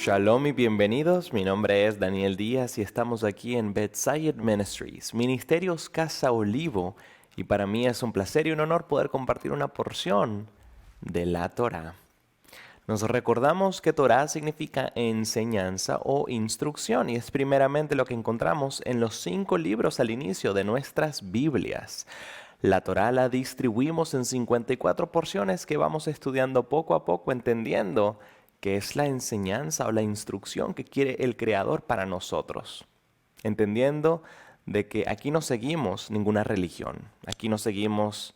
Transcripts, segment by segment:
Shalom y bienvenidos, mi nombre es Daniel Díaz y estamos aquí en Bedside Ministries, Ministerios Casa Olivo, y para mí es un placer y un honor poder compartir una porción de la Torá. Nos recordamos que Torá significa enseñanza o instrucción y es primeramente lo que encontramos en los 5 libros al inicio de nuestras Biblias. La Torá la distribuimos en 54 porciones que vamos estudiando poco a poco, entendiendo que es la enseñanza o la instrucción que quiere el Creador para nosotros. Entendiendo de que aquí no seguimos ninguna religión, aquí no seguimos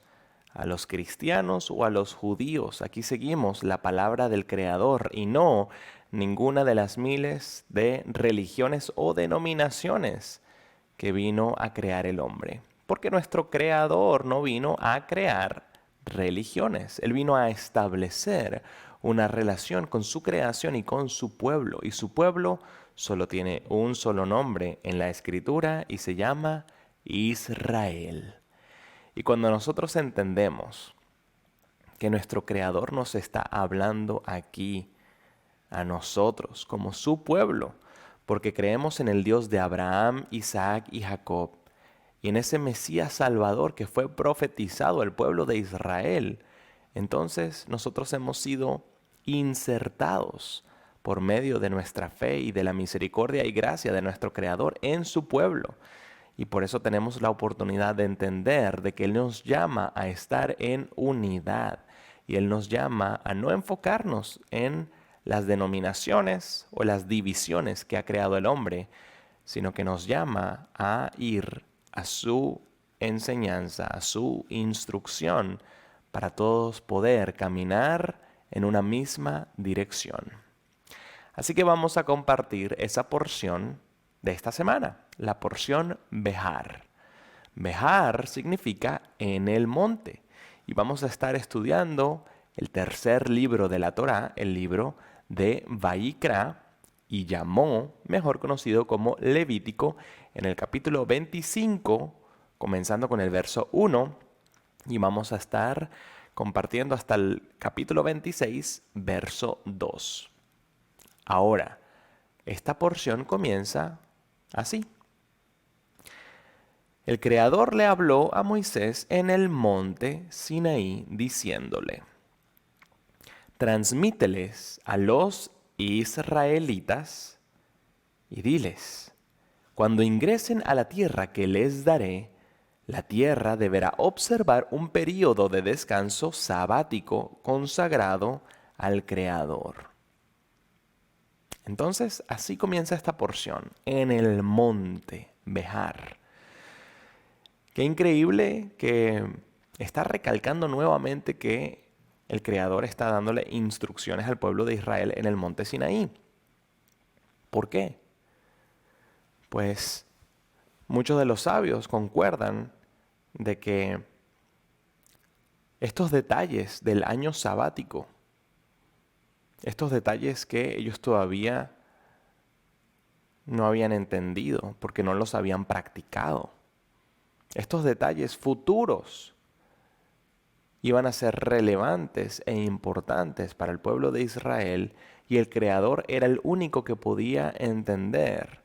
a los cristianos o a los judíos, aquí seguimos la palabra del Creador y no ninguna de las miles de religiones o denominaciones que vino a crear el hombre. Porque nuestro Creador no vino a crear religiones, Él vino a establecer una relación con su creación y con su pueblo. Y su pueblo solo tiene un solo nombre en la Escritura y se llama Israel. Y cuando nosotros entendemos que nuestro Creador nos está hablando aquí a nosotros como su pueblo, porque creemos en el Dios de Abraham, Isaac y Jacob, y en ese Mesías Salvador que fue profetizado al pueblo de Israel, entonces nosotros hemos sido insertados por medio de nuestra fe y de la misericordia y gracia de nuestro Creador en su pueblo. Y por eso tenemos la oportunidad de entender de que Él nos llama a estar en unidad. Y Él nos llama a no enfocarnos en las denominaciones o las divisiones que ha creado el hombre, sino que nos llama a ir a su enseñanza, a su instrucción, para todos poder caminar en una misma dirección. Así que vamos a compartir esa porción de esta semana, la porción Behar. Behar significa en el monte. Y vamos a estar estudiando el tercer libro de la Torá, el libro de Vayikra, y Llamó, mejor conocido como Levítico, en el capítulo 25, comenzando con el verso 1, y vamos a estar compartiendo hasta el capítulo 26, verso 2. Ahora, esta porción comienza así. El Creador le habló a Moisés en el monte Sinaí diciéndole: transmíteles a los israelitas y diles: cuando ingresen a la tierra que les daré, la tierra deberá observar un período de descanso sabático consagrado al Creador. Entonces, así comienza esta porción, en el monte Behar. Qué increíble que está recalcando nuevamente que el Creador está dándole instrucciones al pueblo de Israel en el monte Sinaí. ¿Por qué? Pues muchos de los sabios concuerdan de que estos detalles del año sabático, estos detalles que ellos todavía no habían entendido porque no los habían practicado, estos detalles futuros iban a ser relevantes e importantes para el pueblo de Israel, y el Creador era el único que podía entender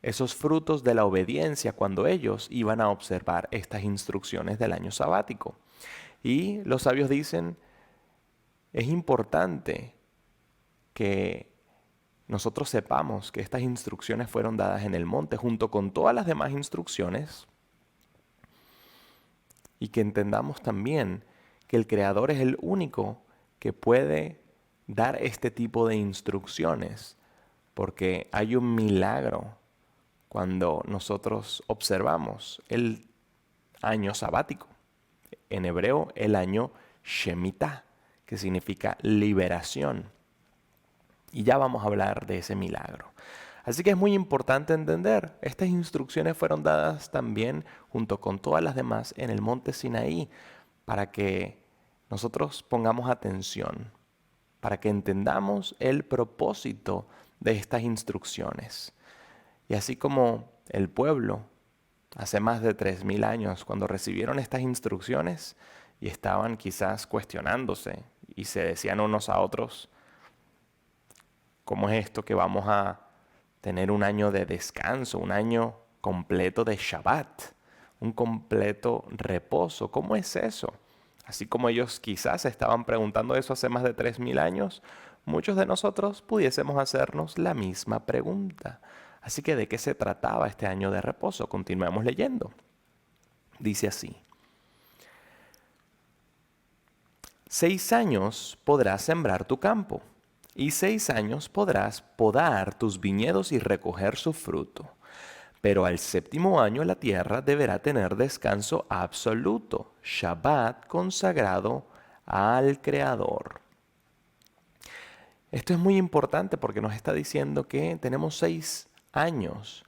esos frutos de la obediencia cuando ellos iban a observar estas instrucciones del año sabático. Y los sabios dicen, es importante que nosotros sepamos que estas instrucciones fueron dadas en el monte junto con todas las demás instrucciones, y que entendamos también que el Creador es el único que puede dar este tipo de instrucciones, porque hay un milagro cuando nosotros observamos el año sabático. En hebreo, el año Shemitah, que significa liberación. Y ya vamos a hablar de ese milagro. Así que es muy importante entender, estas instrucciones fueron dadas también junto con todas las demás en el monte Sinaí, para que nosotros pongamos atención, para que entendamos el propósito de estas instrucciones. Y así como el pueblo, hace más de 3000 años, cuando recibieron estas instrucciones y estaban quizás cuestionándose y se decían unos a otros, ¿cómo es esto que vamos a tener un año de descanso, un año completo de Shabbat, un completo reposo? ¿Cómo es eso? Así como ellos quizás estaban preguntando eso hace más de 3000 años, muchos de nosotros pudiésemos hacernos la misma pregunta. Así que, ¿de qué se trataba este año de reposo? Continuemos leyendo. Dice así: 6 años podrás sembrar tu campo, y 6 años podrás podar tus viñedos y recoger su fruto. Pero al séptimo año la tierra deberá tener descanso absoluto, Shabbat consagrado al Creador. Esto es muy importante porque nos está diciendo que tenemos 6 años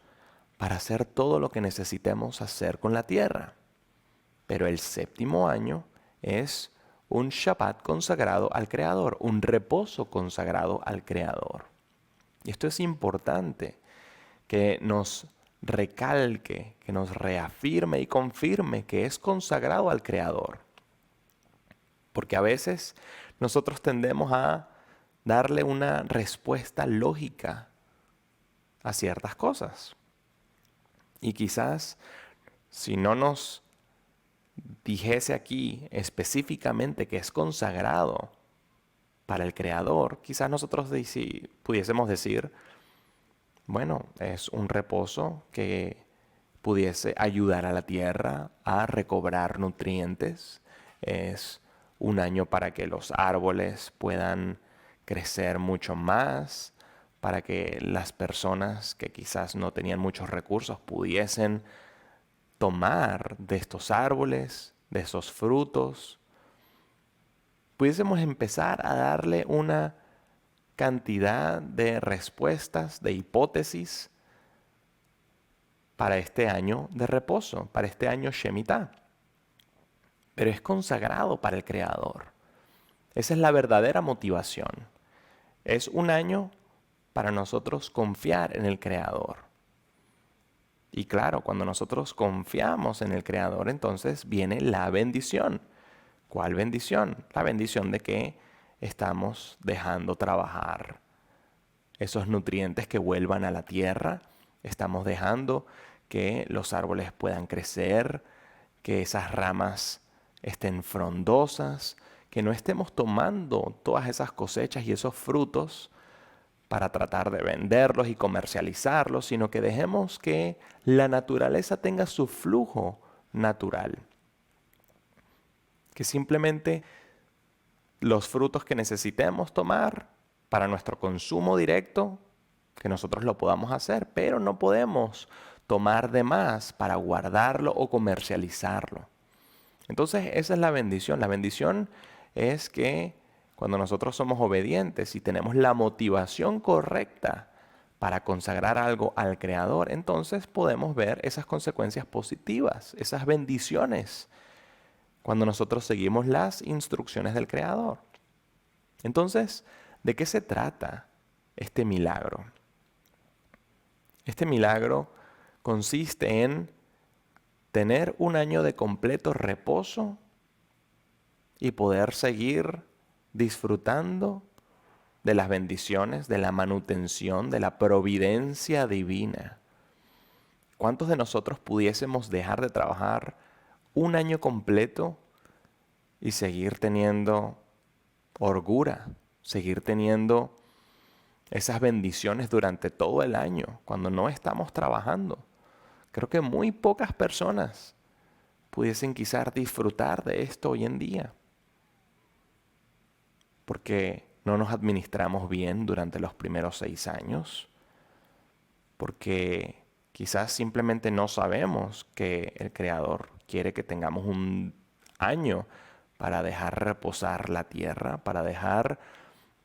para hacer todo lo que necesitemos hacer con la tierra. Pero el séptimo año es un Shabbat consagrado al Creador, un reposo consagrado al Creador. Y esto es importante, que nos recalque, que nos reafirme y confirme que es consagrado al Creador. Porque a veces nosotros tendemos a darle una respuesta lógica a ciertas cosas. Y quizás si no nos dijese aquí específicamente que es consagrado para el Creador, quizás nosotros pudiésemos decir, bueno, es un reposo que pudiese ayudar a la tierra a recobrar nutrientes. Es un año para que los árboles puedan crecer mucho más, para que las personas que quizás no tenían muchos recursos pudiesen tomar de estos árboles, de esos frutos. Pudiésemos empezar a darle una cantidad de respuestas, de hipótesis para este año de reposo, para este año Shemitah. Pero es consagrado para el Creador. Esa es la verdadera motivación. Es un año para nosotros confiar en el Creador. Y claro, cuando nosotros confiamos en el Creador, entonces viene la bendición. ¿Cuál bendición? La bendición de que estamos dejando trabajar esos nutrientes que vuelvan a la tierra. Estamos dejando que los árboles puedan crecer, que esas ramas estén frondosas, que no estemos tomando todas esas cosechas y esos frutos para tratar de venderlos y comercializarlos, sino que dejemos que la naturaleza tenga su flujo natural. Que simplemente los frutos que necesitemos tomar para nuestro consumo directo, que nosotros lo podamos hacer, pero no podemos tomar de más para guardarlo o comercializarlo. Entonces esa es la bendición. La bendición es que cuando nosotros somos obedientes y tenemos la motivación correcta para consagrar algo al Creador, entonces podemos ver esas consecuencias positivas, esas bendiciones, cuando nosotros seguimos las instrucciones del Creador. Entonces, ¿de qué se trata este milagro? Este milagro consiste en tener un año de completo reposo y poder seguir disfrutando de las bendiciones, de la manutención, de la providencia divina. ¿Cuántos de nosotros pudiésemos dejar de trabajar un año completo y seguir teniendo holgura, seguir teniendo esas bendiciones durante todo el año cuando no estamos trabajando? Creo que muy pocas personas pudiesen quizás disfrutar de esto hoy en día, porque no nos administramos bien durante los primeros 6 años, porque quizás simplemente no sabemos que el Creador quiere que tengamos un año para dejar reposar la tierra, para dejar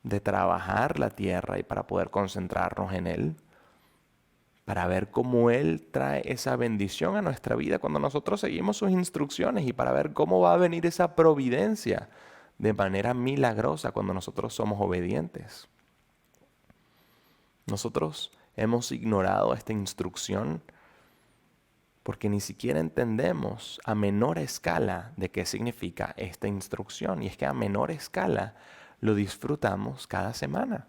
de trabajar la tierra y para poder concentrarnos en Él, para ver cómo Él trae esa bendición a nuestra vida cuando nosotros seguimos sus instrucciones y para ver cómo va a venir esa providencia de manera milagrosa cuando nosotros somos obedientes. Nosotros hemos ignorado esta instrucción porque ni siquiera entendemos a menor escala de qué significa esta instrucción. Y es que a menor escala lo disfrutamos cada semana.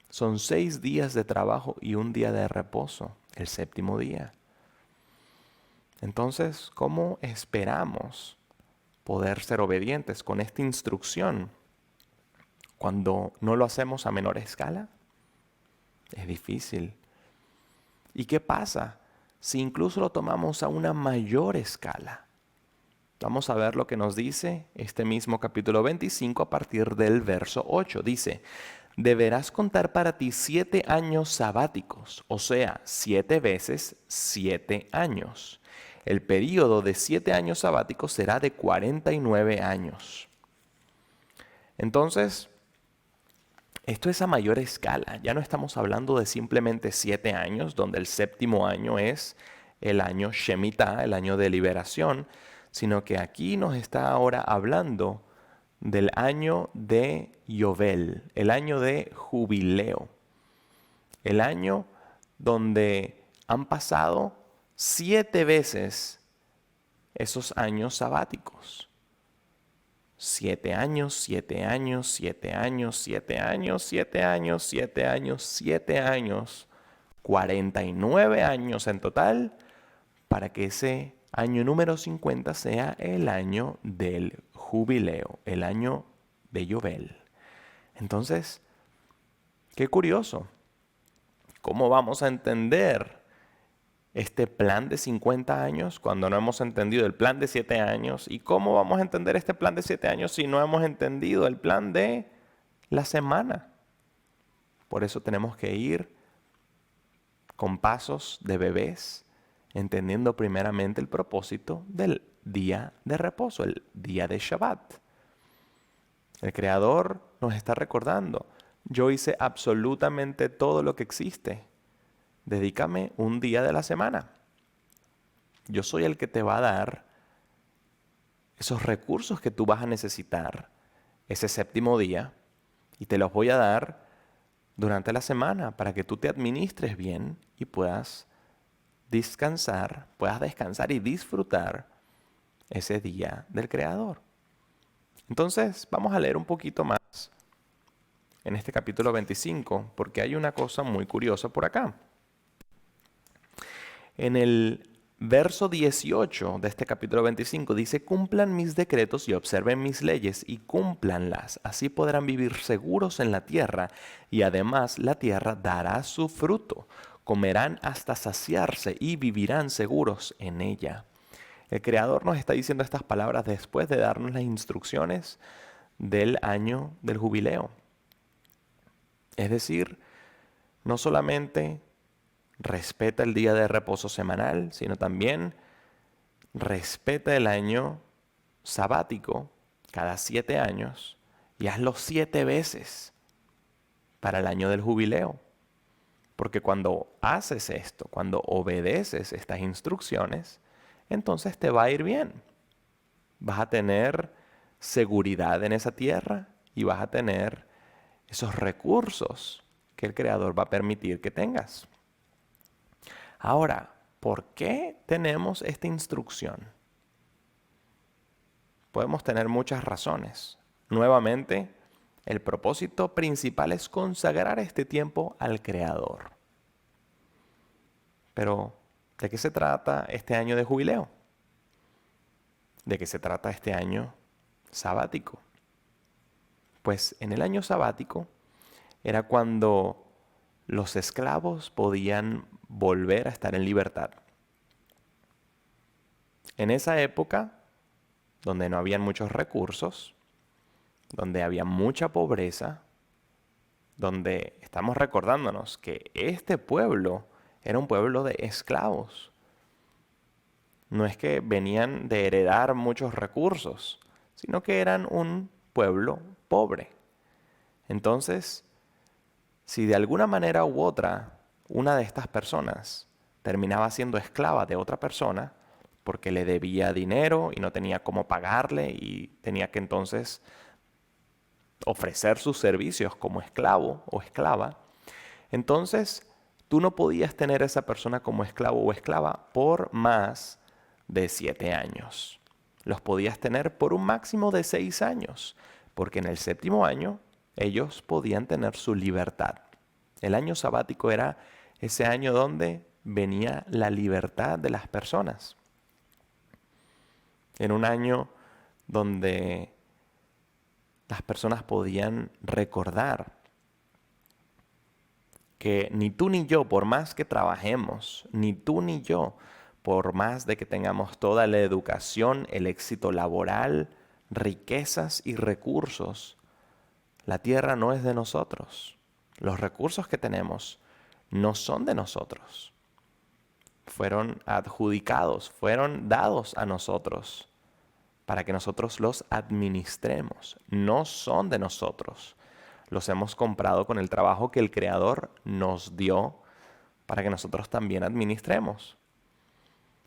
Son 6 días de trabajo y un día de reposo, el séptimo día. Entonces, ¿cómo esperamos poder ser obedientes con esta instrucción cuando no lo hacemos a menor escala? Es difícil. ¿Y qué pasa si incluso lo tomamos a una mayor escala? Vamos a ver lo que nos dice este mismo capítulo 25 a partir del verso 8. Dice, deberás contar para ti 7 años sabáticos, o sea, 7 veces 7 años. El período de 7 años sabáticos será de 49 años. Entonces, esto es a mayor escala. Ya no estamos hablando de simplemente 7 años, donde el séptimo año es el año Shemitah, el año de liberación, sino que aquí nos está ahora hablando del año de Yovel, el año de jubileo, el año donde han pasado 7 veces esos años sabáticos. 7 años, 7 años, 7 años, 7 años, 7 años, 7 años, 7 años, 49 años en total, para que ese año número 50 sea el año del jubileo, el año de Yovel. Entonces, qué curioso. ¿Cómo vamos a entender este plan de 50 años cuando no hemos entendido el plan de 7 años? ¿Y cómo vamos a entender este plan de 7 años si no hemos entendido el plan de la semana? Por eso tenemos que ir con pasos de bebés, entendiendo primeramente el propósito del día de reposo, el día de Shabbat. El Creador nos está recordando, yo hice absolutamente todo lo que existe. Dedícame un día de la semana. Yo soy el que te va a dar esos recursos que tú vas a necesitar ese séptimo día y te los voy a dar durante la semana para que tú te administres bien y puedas descansar y disfrutar ese día del Creador. Entonces, vamos a leer un poquito más en este capítulo 25, porque hay una cosa muy curiosa por acá. En el verso 18 de este capítulo 25 dice, cumplan mis decretos y observen mis leyes y cúmplanlas. Así podrán vivir seguros en la tierra y además la tierra dará su fruto. Comerán hasta saciarse y vivirán seguros en ella. El Creador nos está diciendo estas palabras después de darnos las instrucciones del año del jubileo. Es decir, no solamente respeta el día de reposo semanal, sino también respeta el año sabático cada 7 años y hazlo 7 veces para el año del jubileo. Porque cuando haces esto, cuando obedeces estas instrucciones, entonces te va a ir bien. Vas a tener seguridad en esa tierra y vas a tener esos recursos que el Creador va a permitir que tengas. Ahora, ¿por qué tenemos esta instrucción? Podemos tener muchas razones. Nuevamente, el propósito principal es consagrar este tiempo al Creador. Pero, ¿de qué se trata este año de jubileo? ¿De qué se trata este año sabático? Pues en el año sabático era cuando los esclavos podían volver a estar en libertad. En esa época, donde no habían muchos recursos, donde había mucha pobreza, donde estamos recordándonos que este pueblo era un pueblo de esclavos. No es que venían de heredar muchos recursos, sino que eran un pueblo pobre. Entonces, si de alguna manera u otra una de estas personas terminaba siendo esclava de otra persona, porque le debía dinero y no tenía cómo pagarle y tenía que entonces ofrecer sus servicios como esclavo o esclava, entonces tú no podías tener a esa persona como esclavo o esclava por más de 7 años. Los podías tener por un máximo de 6 años, porque en el séptimo año ellos podían tener su libertad. El año sabático era ese año donde venía la libertad de las personas. En un año donde las personas podían recordar que ni tú ni yo, por más que trabajemos, ni tú ni yo, por más de que tengamos toda la educación, el éxito laboral, riquezas y recursos, la tierra no es de nosotros. Los recursos que tenemos no son de nosotros. Fueron adjudicados, fueron dados a nosotros para que nosotros los administremos. No son de nosotros. Los hemos comprado con el trabajo que el Creador nos dio para que nosotros también administremos.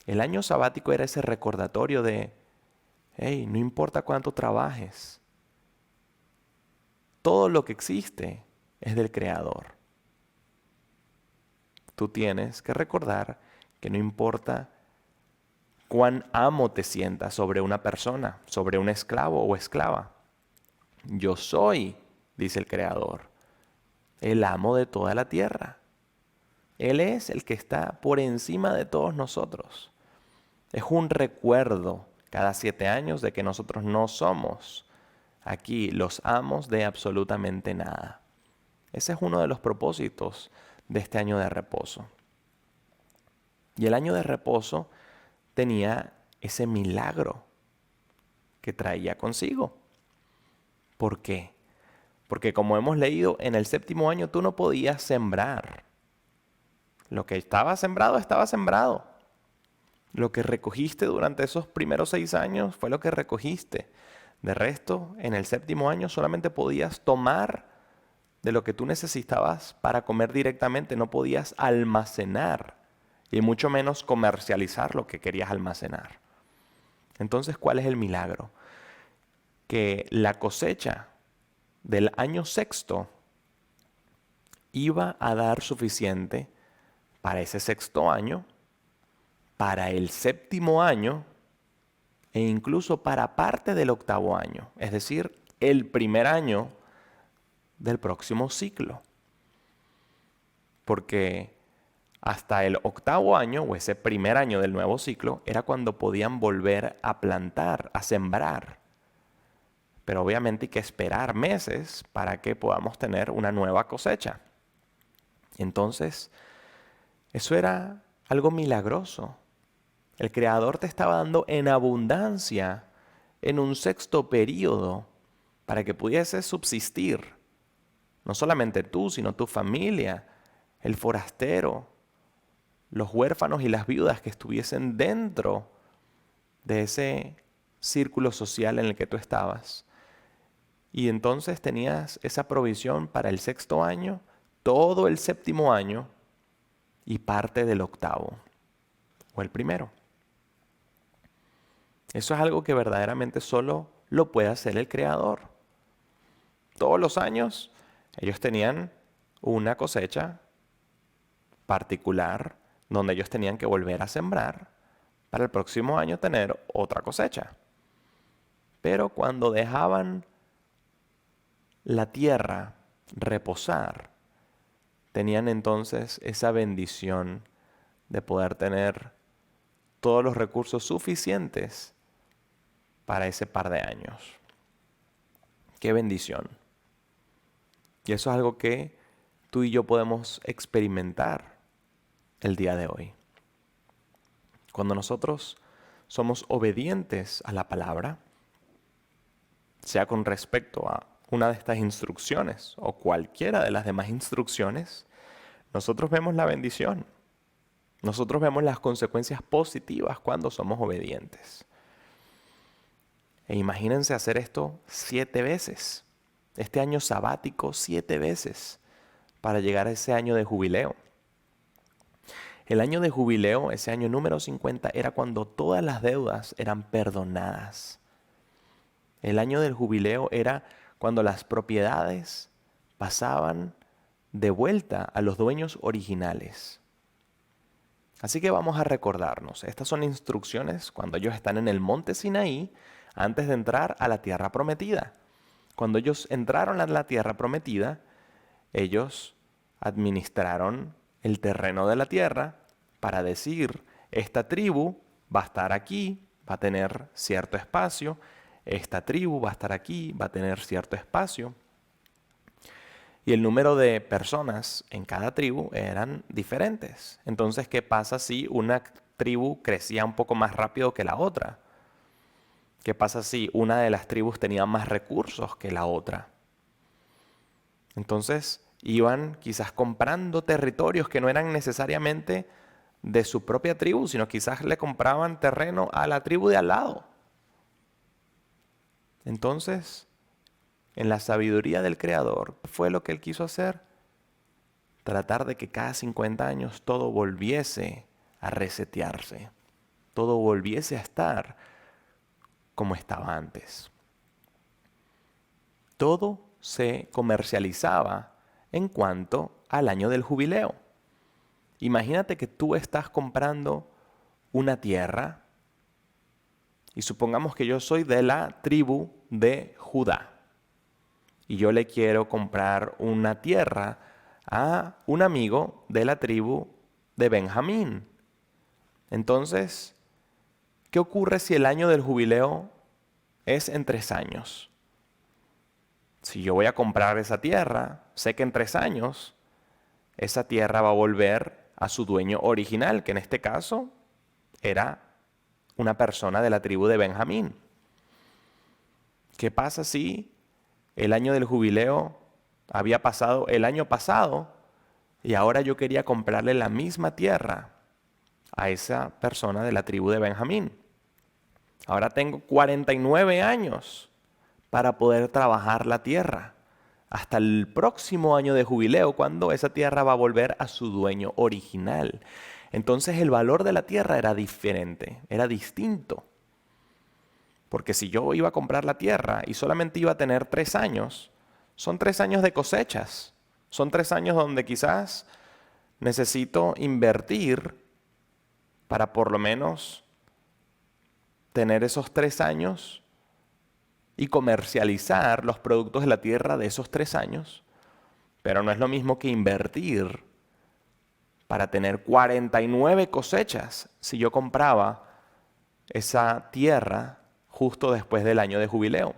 El año sabático era ese recordatorio de, hey, no importa cuánto trabajes, todo lo que existe es del Creador. Tú tienes que recordar que no importa cuán amo te sientas sobre una persona, sobre un esclavo o esclava. Yo soy, dice el Creador, el amo de toda la tierra. Él es el que está por encima de todos nosotros. Es un recuerdo cada 7 años de que nosotros no somos aquí los amos de absolutamente nada. Ese es uno de los propósitos de este año de reposo. Y el año de reposo tenía ese milagro que traía consigo. ¿Por qué? Porque como hemos leído, en el 7º año tú no podías sembrar. Lo que estaba sembrado, estaba sembrado. Lo que recogiste durante esos primeros 6 años fue lo que recogiste. De resto, en el 7º año solamente podías tomar de lo que tú necesitabas para comer directamente. No podías almacenar y mucho menos comercializar lo que querías almacenar. Entonces, ¿cuál es el milagro? Que la cosecha del año 6º iba a dar suficiente para ese 6º año, para el 7º año e incluso para parte del 8º año, es decir, el primer año del próximo ciclo. Porque hasta el 8º año, o ese primer año del nuevo ciclo, era cuando podían volver a plantar, a sembrar. Pero obviamente hay que esperar meses para que podamos tener una nueva cosecha. Entonces, eso era algo milagroso. El Creador te estaba dando en abundancia en un 6º período para que pudieses subsistir. No solamente tú, sino tu familia, el forastero, los huérfanos y las viudas que estuviesen dentro de ese círculo social en el que tú estabas. Y entonces tenías esa provisión para el 6º año, todo el 7º año y parte del 8º o el primero. Eso es algo que verdaderamente solo lo puede hacer el Creador. Todos los años ellos tenían una cosecha particular donde ellos tenían que volver a sembrar para el próximo año tener otra cosecha. Pero cuando dejaban la tierra reposar, tenían entonces esa bendición de poder tener todos los recursos suficientes para ese par de años. ¡Qué bendición! Y eso es algo que tú y yo podemos experimentar el día de hoy. Cuando nosotros somos obedientes a la palabra, sea con respecto a una de estas instrucciones o cualquiera de las demás instrucciones, nosotros vemos la bendición. Nosotros vemos las consecuencias positivas cuando somos obedientes. E imagínense hacer esto 7 veces. Este año sabático 7 veces para llegar a ese año de jubileo. El año de jubileo, ese año número 50, era cuando todas las deudas eran perdonadas. El año del jubileo era cuando las propiedades pasaban de vuelta a los dueños originales. Así que vamos a recordarnos, estas son instrucciones cuando ellos están en el monte Sinaí antes de entrar a la tierra prometida. Cuando ellos entraron a la tierra prometida, ellos administraron el terreno de la tierra para decir, esta tribu va a estar aquí, va a tener cierto espacio, esta tribu va a estar aquí, va a tener cierto espacio. Y el número de personas en cada tribu eran diferentes. Entonces, ¿qué pasa si una tribu crecía un poco más rápido que la otra? ¿Qué pasa si una de las tribus tenía más recursos que la otra? Entonces, iban quizás comprando territorios que no eran necesariamente de su propia tribu, sino quizás le compraban terreno a la tribu de al lado. Entonces, en la sabiduría del Creador, ¿qué fue lo que Él quiso hacer? Tratar de que cada 50 años todo volviese a resetearse, todo volviese a estar como estaba antes. Todo se comercializaba en cuanto al año del jubileo. Imagínate que tú estás comprando una tierra y supongamos que yo soy de la tribu de Judá y yo le quiero comprar una tierra a un amigo de la tribu de Benjamín. Entonces, ¿qué ocurre si el año del jubileo es en 3 años? Si yo voy a comprar esa tierra, sé que en 3 años esa tierra va a volver a su dueño original, que en este caso era una persona de la tribu de Benjamín. ¿Qué pasa si el año del jubileo había pasado el año pasado y ahora yo quería comprarle la misma tierra a esa persona de la tribu de Benjamín? Ahora tengo 49 años para poder trabajar la tierra hasta el próximo año de jubileo, cuando esa tierra va a volver a su dueño original. Entonces el valor de la tierra era diferente, era distinto. Porque si yo iba a comprar la tierra y solamente iba a tener 3 años, son 3 años de cosechas. Son 3 años donde quizás necesito invertir para por lo menos tener esos 3 años y comercializar los productos de la tierra de esos 3 años. Pero no es lo mismo que invertir para tener 49 cosechas si yo compraba esa tierra justo después del año de jubileo.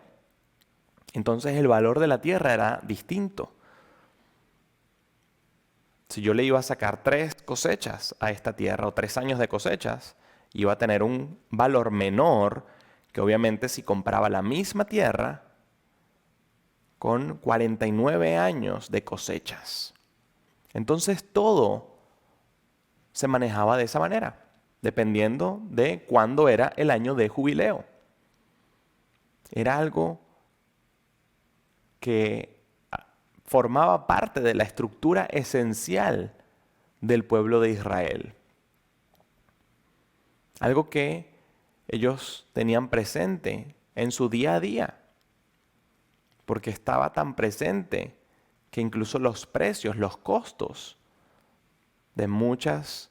Entonces el valor de la tierra era distinto. Si yo le iba a sacar 3 cosechas a esta tierra o 3 años de cosechas, iba a tener un valor menor que obviamente si compraba la misma tierra con 49 años de cosechas. Entonces todo se manejaba de esa manera, dependiendo de cuándo era el año de jubileo. Era algo que formaba parte de la estructura esencial del pueblo de Israel. Algo que ellos tenían presente en su día a día, porque estaba tan presente que incluso los precios, los costos de muchas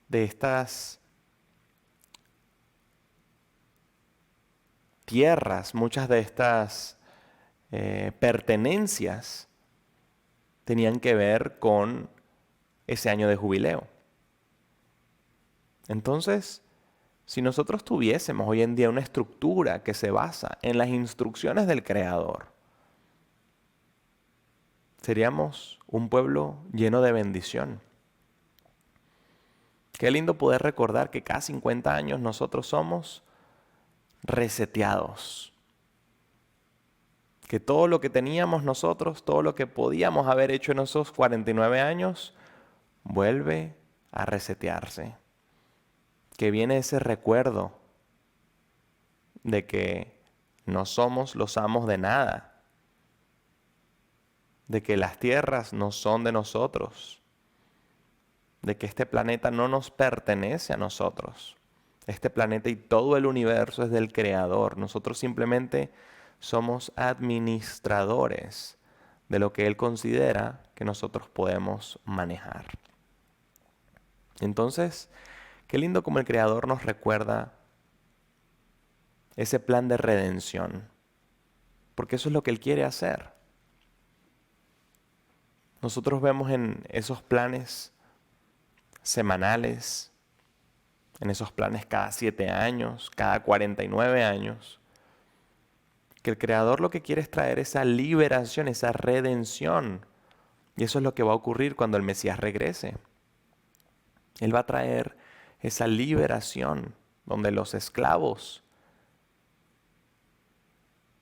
de estas tierras, muchas de estas pertenencias tenían que ver con ese año de jubileo. Entonces, si nosotros tuviésemos hoy en día una estructura que se basa en las instrucciones del Creador, seríamos un pueblo lleno de bendición. Qué lindo poder recordar que cada 50 años nosotros somos reseteados. Que todo lo que teníamos nosotros, todo lo que podíamos haber hecho en esos 49 años, vuelve a resetearse. Que viene ese recuerdo de que no somos los amos de nada, de que las tierras no son de nosotros, de que este planeta no nos pertenece a nosotros. Este planeta y todo el universo es del Creador. Nosotros simplemente somos administradores de lo que Él considera que nosotros podemos manejar. Entonces, qué lindo como el Creador nos recuerda ese plan de redención, porque eso es lo que Él quiere hacer. nosotros vemos en esos planes semanales, en esos planes cada 7 años, cada 49 años, que el Creador lo que quiere es traer esa liberación, esa redención. Y eso es lo que va a ocurrir cuando el Mesías regrese. Él va a traer esa liberación donde los esclavos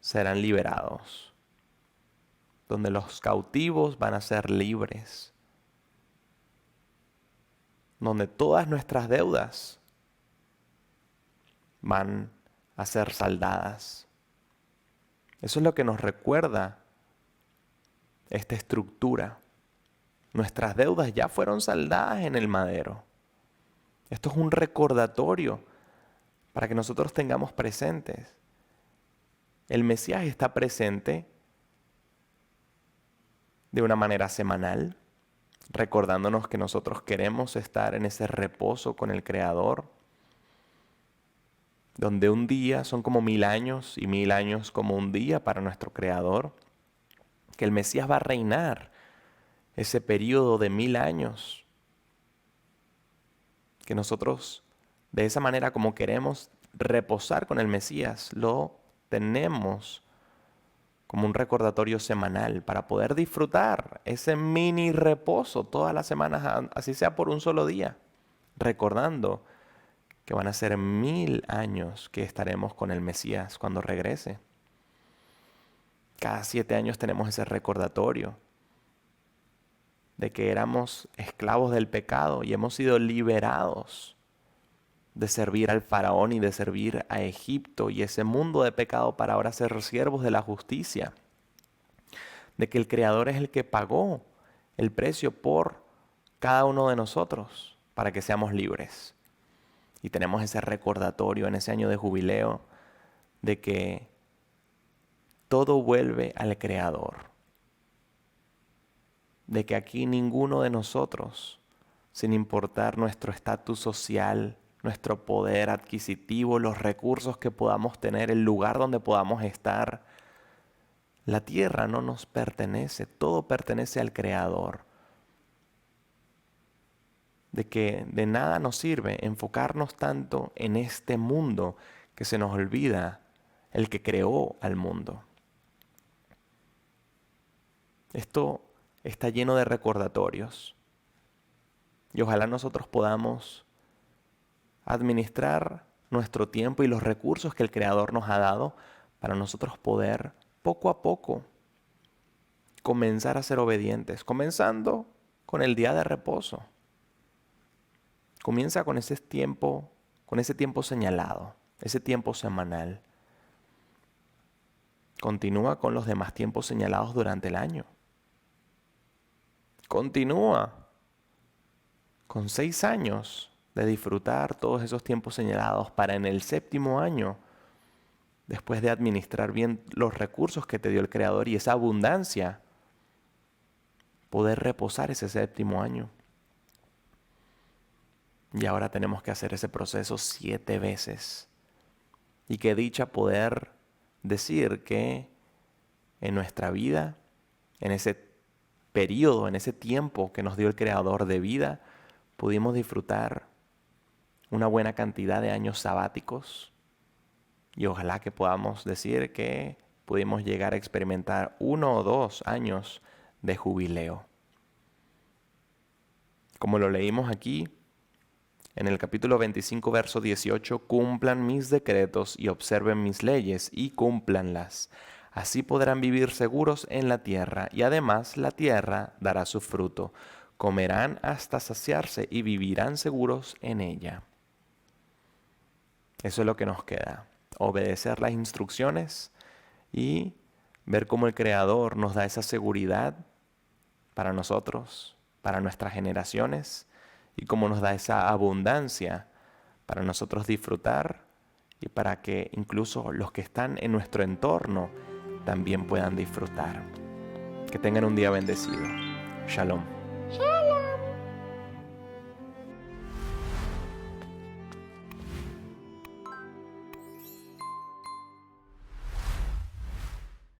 serán liberados, donde los cautivos van a ser libres, donde todas nuestras deudas van a ser saldadas. Eso es lo que nos recuerda esta estructura. Nuestras deudas ya fueron saldadas en el madero. Esto es un recordatorio para que nosotros tengamos presentes. El Mesías está presente de una manera semanal, recordándonos que nosotros queremos estar en ese reposo con el Creador, donde un día son como 1000 años y 1000 años como un día para nuestro Creador, que el Mesías va a reinar ese periodo de 1000 años, que nosotros de esa manera como queremos reposar con el Mesías, lo tenemos como un recordatorio semanal para poder disfrutar ese mini reposo todas las semanas, así sea por un solo día, recordando que van a ser 1000 años que estaremos con el Mesías cuando regrese. Cada 7 años tenemos ese recordatorio de que éramos esclavos del pecado y hemos sido liberados de servir al faraón y de servir a Egipto y ese mundo de pecado para ahora ser siervos de la justicia. De que el Creador es el que pagó el precio por cada uno de nosotros para que seamos libres. Y tenemos ese recordatorio en ese año de jubileo de que todo vuelve al Creador. De que aquí ninguno de nosotros, sin importar nuestro estatus social, nuestro poder adquisitivo, los recursos que podamos tener, el lugar donde podamos estar, la tierra no nos pertenece, todo pertenece al Creador. De que de nada nos sirve enfocarnos tanto en este mundo que se nos olvida el que creó al mundo. Esto está lleno de recordatorios y ojalá nosotros podamos administrar nuestro tiempo y los recursos que el Creador nos ha dado para nosotros poder poco a poco comenzar a ser obedientes, comenzando con el día de reposo. Comienza con ese tiempo señalado, ese tiempo semanal. Continúa con los demás tiempos señalados durante el año. Continúa con 6 años de disfrutar todos esos tiempos señalados para en el 7º año, después de administrar bien los recursos que te dio el Creador y esa abundancia, poder reposar ese 7º año. Y ahora tenemos que hacer ese proceso 7 veces. Y qué dicha poder decir que en nuestra vida, en ese periodo, en ese tiempo que nos dio el Creador de vida, pudimos disfrutar una buena cantidad de años sabáticos. Y ojalá que podamos decir que pudimos llegar a experimentar 1 o 2 años de jubileo. Como lo leímos aquí, en el capítulo 25, verso 18, cumplan mis decretos y observen mis leyes y cúmplanlas. Así podrán vivir seguros en la tierra y además la tierra dará su fruto. Comerán hasta saciarse y vivirán seguros en ella. Eso es lo que nos queda. Obedecer las instrucciones y ver cómo el Creador nos da esa seguridad para nosotros, para nuestras generaciones, y cómo nos da esa abundancia para nosotros disfrutar y para que incluso los que están en nuestro entorno también puedan disfrutar. Que tengan un día bendecido. Shalom.